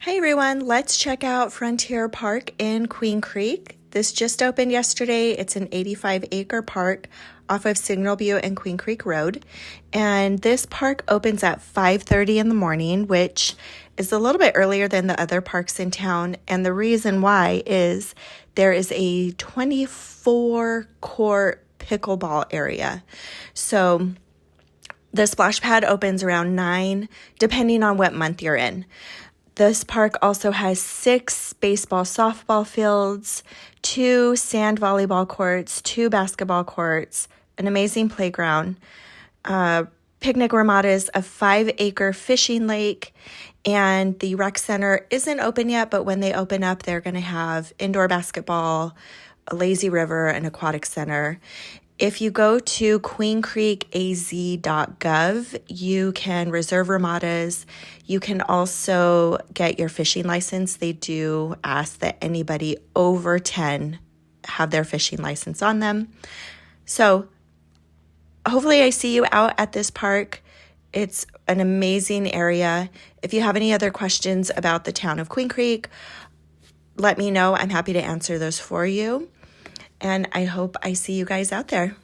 Hey everyone, let's check out Frontier Park in Queen Creek. This just opened yesterday. It's an 85-acre park off of Signal Butte and Queen Creek Road. And this park opens at 5:30 in the morning, which is a little bit earlier than the other parks in town. And the reason why is there is a 24-court pickleball area. So the splash pad opens around 9, depending on what month you're in. This park also has 6 baseball, softball fields, 2 sand volleyball courts, 2 basketball courts, an amazing playground, picnic ramadas, a 5-acre fishing lake, and the rec center isn't open yet, but when they open up, they're going to have indoor basketball, a lazy river, an aquatic center. If you go to queencreekaz.gov, you can reserve ramadas. You can also get your fishing license. They do ask that anybody over 10 have their fishing license on them. So hopefully I see you out at this park. It's an amazing area. If you have any other questions about the town of Queen Creek, let me know. I'm happy to answer those for you. And I hope I see you guys out there.